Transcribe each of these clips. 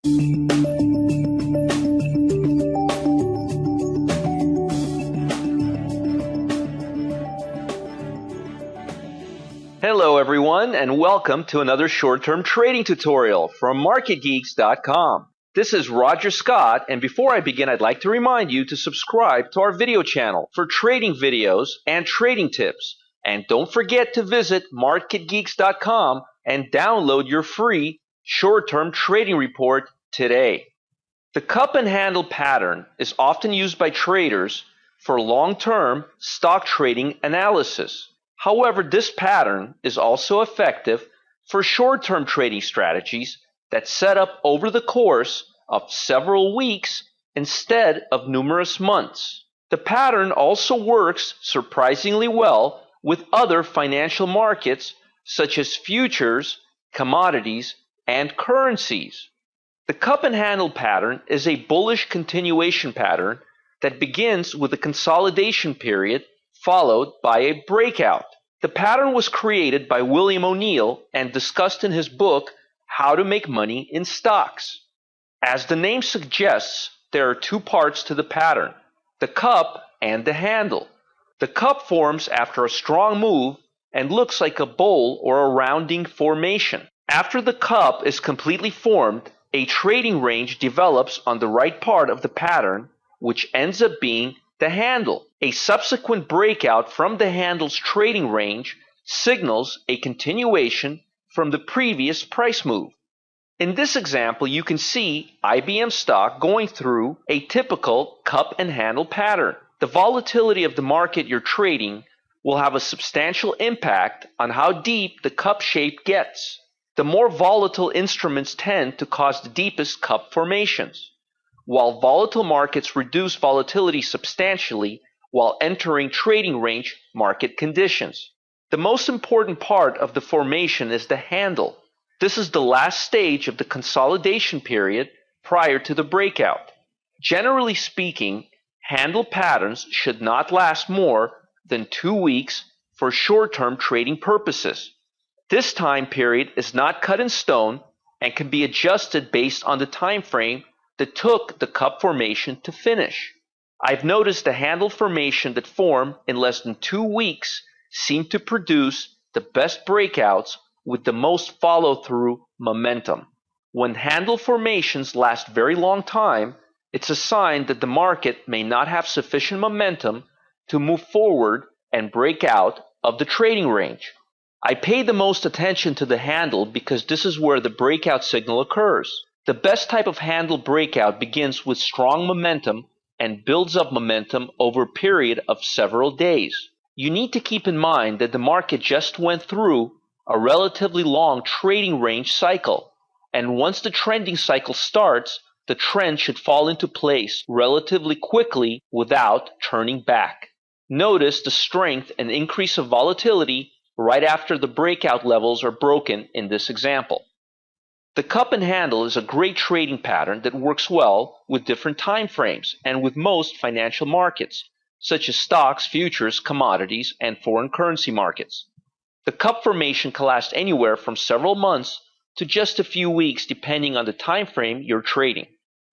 Hello everyone, and welcome to another short-term trading tutorial from MarketGeeks.com. This is Roger Scott, and before I begin, I'd like to remind you to subscribe to our video channel for trading videos and trading tips. And don't forget to visit MarketGeeks.com and download your free short-term trading report today. The cup and handle pattern is often used by traders for long-term stock trading analysis. However, this pattern is also effective for short-term trading strategies that set up over the course of several weeks instead of numerous months. The pattern also works surprisingly well with other financial markets such as futures, commodities, and currencies. The cup and handle pattern is a bullish continuation pattern that begins with a consolidation period followed by a breakout. The pattern was created by William O'Neill and discussed in his book, How to Make Money in Stocks. As the name suggests, there are two parts to the pattern, the cup and the handle. The cup forms after a strong move and looks like a bowl or a rounding formation. After the cup is completely formed, a trading range develops on the right part of the pattern, which ends up being the handle. A subsequent breakout from the handle's trading range signals a continuation from the previous price move. In this example, you can see IBM stock going through a typical cup and handle pattern. The volatility of the market you're trading will have a substantial impact on how deep the cup shape gets. The more volatile instruments tend to cause the deepest cup formations, while volatile markets reduce volatility substantially while entering trading range market conditions. The most important part of the formation is the handle. This is the last stage of the consolidation period prior to the breakout. Generally speaking, handle patterns should not last more than 2 weeks for short-term trading purposes. This time period is not cut in stone and can be adjusted based on the time frame that took the cup formation to finish. I've noticed the handle formation that form in less than 2 weeks seem to produce the best breakouts with the most follow-through momentum. When handle formations last very long time, it's a sign that the market may not have sufficient momentum to move forward and break out of the trading range. I pay the most attention to the handle because this is where the breakout signal occurs. The best type of handle breakout begins with strong momentum and builds up momentum over a period of several days. You need to keep in mind that the market just went through a relatively long trading range cycle, and once the trending cycle starts, the trend should fall into place relatively quickly without turning back. Notice the strength and increase of volatility right after the breakout levels are broken in this example. The cup and handle is a great trading pattern that works well with different time frames and with most financial markets, such as stocks, futures, commodities, and foreign currency markets. The cup formation can last anywhere from several months to just a few weeks depending on the time frame you're trading.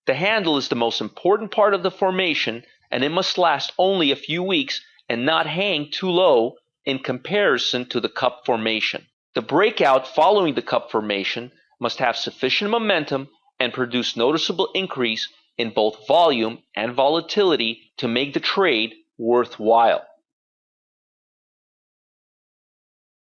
The handle is the most important part of the formation, and it must last only a few weeks and not hang too low in comparison to the cup formation. The breakout following the cup formation must have sufficient momentum and produce noticeable increase in both volume and volatility to make the trade worthwhile.